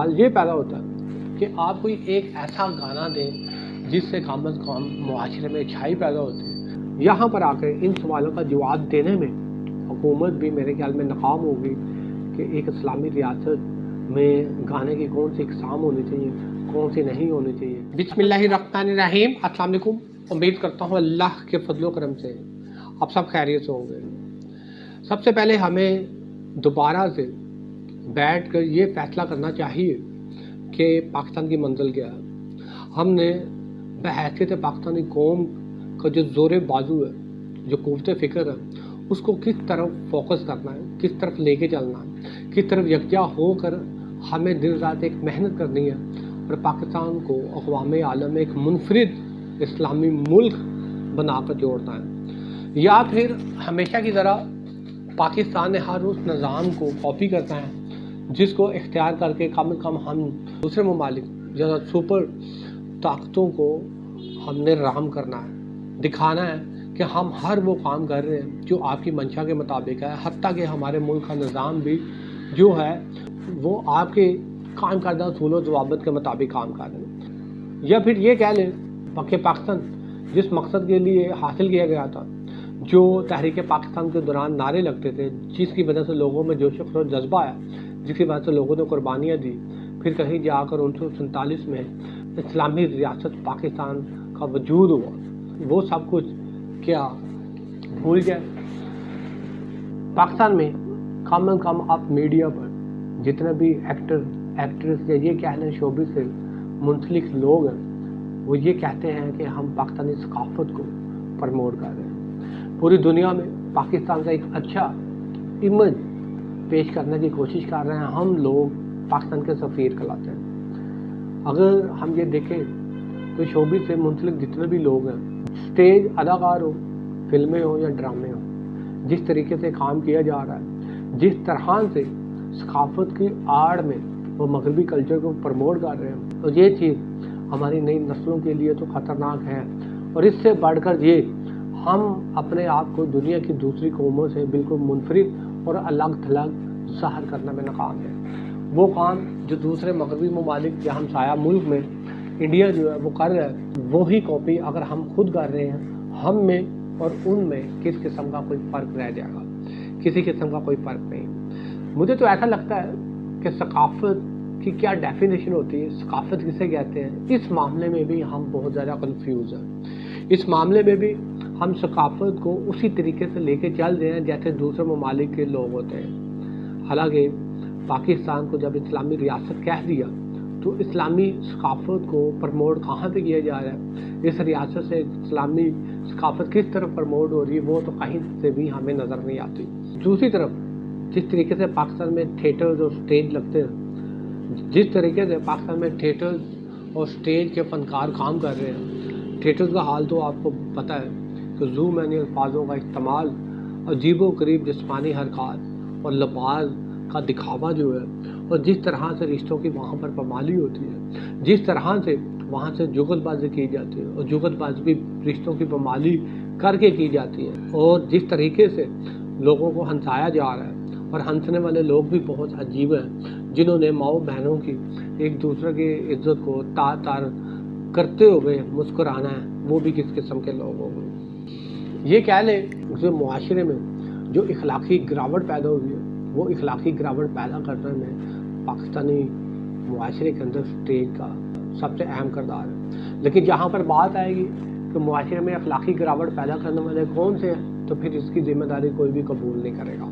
سوال یہ پیدا ہوتا ہے کہ آپ کوئی ایک ایسا گانا دیں جس سے کم از کم معاشرے میں اچھائی پیدا ہوتی ہے۔ یہاں پر آ کے ان سوالوں کا جواب دینے میں حکومت بھی میرے خیال میں ناکام ہوگی کہ ایک اسلامی ریاست میں گانے کی کون سی اقسام ہونی چاہیے، کون سی نہیں ہونی چاہیے۔ بسم اللہ الرحمن الرحیم۔ السلام علیکم۔ امید کرتا ہوں اللہ کے فضل و کرم سے آپ سب خیریت سے ہوں گے۔ سب سے پہلے ہمیں دوبارہ سے بیٹھ کر یہ فیصلہ کرنا چاہیے کہ پاکستان کی منزل کیا ہے۔ ہم نے بحیثیت پاکستانی قوم کا جو زور بازو ہے، جو قوت فکر ہے، اس کو کس طرف فوکس کرنا ہے، کس طرف لے کے چلنا ہے، کس طرف یکجا ہو کر ہمیں دن رات ایک محنت کرنی ہے اور پاکستان کو اقوام عالم میں ایک منفرد اسلامی ملک بنا کر جوڑنا ہے، یا پھر ہمیشہ کی طرح پاکستان نے ہر اس نظام کو کاپی کرنا ہے جس کو اختیار کر کے کم از کم ہم دوسرے ممالک یا سپر طاقتوں کو ہم نے رحم کرنا ہے، دکھانا ہے کہ ہم ہر وہ کام کر رہے ہیں جو آپ کی منشا کے مطابق ہے، حتیٰ کہ ہمارے ملک کا نظام بھی جو ہے وہ آپ کے قائم کردہ اصول و ضوابط کے مطابق کام کر رہے ہیں۔ یا پھر یہ کہہ لیں کہ پاکستان جس مقصد کے لیے حاصل کیا گیا تھا، جو تحریک پاکستان کے دوران نعرے لگتے تھے، جس کی وجہ سے لوگوں میں جوش و خروش جذبہ آیا، جس کی وجہ سے لوگوں نے قربانیاں دی، پھر کہیں جا کر 1947 میں اسلامی ریاست پاکستان کا وجود ہوا، وہ سب کچھ کیا بھول گئے؟ پاکستان میں کم از کم آپ میڈیا پر جتنے بھی ایکٹر ایکٹریس یا یہ کہہ لیں شوبز سے منسلک لوگ ہیں، وہ یہ کہتے ہیں کہ ہم پاکستانی ثقافت کو پروموٹ کر رہے ہیں، پوری دنیا میں پاکستان کا ایک اچھا امیج پیش کرنے کی کوشش کر رہے ہیں، ہم لوگ پاکستان کے سفیر کہلاتے ہیں۔ اگر ہم یہ دیکھیں تو شوبز سے منسلک جتنے بھی لوگ ہیں، اسٹیج اداکار ہو، فلمیں ہو یا ڈرامے ہو، جس طریقے سے کام کیا جا رہا ہے، جس طرح سے ثقافت کی آڑ میں وہ مغربی کلچر کو پروموٹ کر رہے ہیں، تو یہ چیز ہماری نئی نسلوں کے لیے تو خطرناک ہے، اور اس سے بڑھ کر یہ ہم اپنے آپ کو دنیا کی دوسری قوموں سے بالکل منفرد اور الگ تھلگ ظاہر کرنے میں ناکام ہے۔ وہ کام جو دوسرے مغربی ممالک یا ہمسایہ ملک میں انڈیا جو ہے وہ کر رہا ہے، وہی کاپی اگر ہم خود کر رہے ہیں، ہم میں اور ان میں کس قسم کا کوئی فرق رہ جائے گا؟ کسی قسم کا کوئی فرق نہیں۔ مجھے تو ایسا لگتا ہے کہ ثقافت کی کیا ڈیفینیشن ہوتی ہے، ثقافت کسے کہتے ہیں، اس معاملے میں بھی ہم بہت زیادہ کنفیوز ہیں۔ اس معاملے میں بھی ہم ثقافت کو اسی طریقے سے لے کے چل رہے ہیں جیسے دوسرے ممالک کے لوگ ہوتے ہیں۔ حالانکہ پاکستان کو جب اسلامی ریاست کہہ دیا تو اسلامی ثقافت کو پروموٹ کہاں سے کیا جا رہا ہے، اس ریاست سے اسلامی ثقافت کس طرف پروموٹ ہو رہی ہے، وہ تو کہیں سے بھی ہمیں نظر نہیں آتی۔ دوسری طرف جس طریقے سے پاکستان میں تھیٹرز اور سٹیج لگتے ہیں، جس طریقے سے پاکستان میں تھیٹرز اور سٹیج کے فنکار کام کر رہے ہیں، تھیٹرز کا حال تو آپ کو پتہ ہے کہ زوم یعنی الفاظوں کا استعمال، عجیب و غریب جسمانی حرکات اور لباس کا دکھاوا جو ہے، اور جس طرح سے رشتوں کی وہاں پر پامالی ہوتی ہے، جس طرح سے وہاں سے جغل بازی کی جاتی ہے، اور جغل بازی بھی رشتوں کی پامالی کر کے کی جاتی ہے، اور جس طریقے سے لوگوں کو ہنسایا جا رہا ہے، اور ہنسنے والے لوگ بھی بہت عجیب ہیں، جنہوں نے ماؤں بہنوں کی ایک دوسرے کی عزت کو تار کرتے ہوئے مسکرانا ہے، وہ بھی کس قسم کے لوگ ہوں گے؟ یہ کہہ لیں کہ معاشرے میں جو اخلاقی گراوٹ پیدا ہوئی ہے، وہ اخلاقی گراوٹ پیدا کرنے میں پاکستانی معاشرے کے اندر سٹیج کا سب سے اہم کردار ہے۔ لیکن جہاں پر بات آئے گی کہ معاشرے میں اخلاقی گراوٹ پیدا کرنے والے کون سے ہیں، تو پھر اس کی ذمہ داری کوئی بھی قبول نہیں کرے گا۔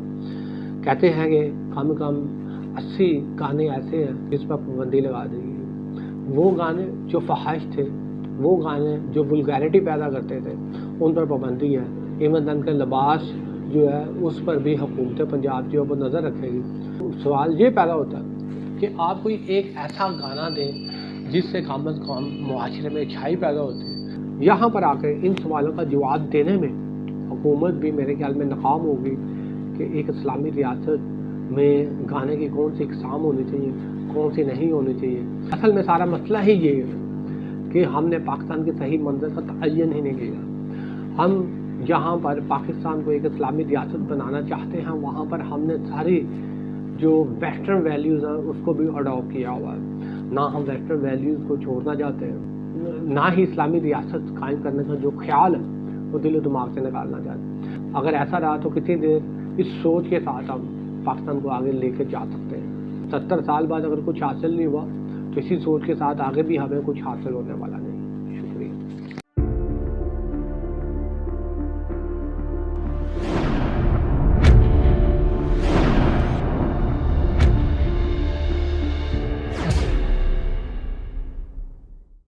کہتے ہیں کہ کم کم 80 گانے ایسے ہیں جس پر پابندی لگا دی گئی، وہ گانے جو فحش تھے، وہ گانے جو ولگیرٹی پیدا کرتے تھے، ان پر پابندی ہے۔ ایون ان کے لباس جو ہے اس پر بھی حکومت پنجاب جو ہے وہ نظر رکھے گی۔ سوال یہ پیدا ہوتا ہے کہ آپ کوئی ایک ایسا گانا دیں جس سے کم از کم معاشرے میں اچھائی پیدا ہوتی ہے۔ یہاں پر آ کے ان سوالوں کا جواب دینے میں حکومت بھی میرے خیال میں ناکام ہوگی کہ ایک اسلامی ریاست میں گانے کی کون سی اقسام ہونی چاہیے، کون سی نہیں ہونی چاہیے۔ اصل میں سارا مسئلہ ہی یہ ہے کہ ہم نے پاکستان کی صحیح منظر کا تعین ہی نہیں کیا۔ ہم جہاں پر پاکستان کو ایک اسلامی ریاست بنانا چاہتے ہیں، وہاں پر ہم نے ساری جو ویسٹرن ویلیوز ہیں اس کو بھی اڈاپٹ کیا ہوا ہے. نہ ہم ویسٹرن ویلیوز کو چھوڑنا چاہتے ہیں، نہ ہی اسلامی ریاست قائم کرنے کا جو خیال ہے وہ دل و دماغ سے نکالنا چاہتے ہیں. اگر ایسا رہا تو کتنی دیر اس سوچ کے ساتھ ہم پاکستان کو آگے لے کے جا سکتے ہیں. 70 سال بعد اگر کچھ حاصل نہیں ہوا تو اسی سوچ کے ساتھ آگے بھی ہمیں کچھ حاصل ہونے والا نہیں.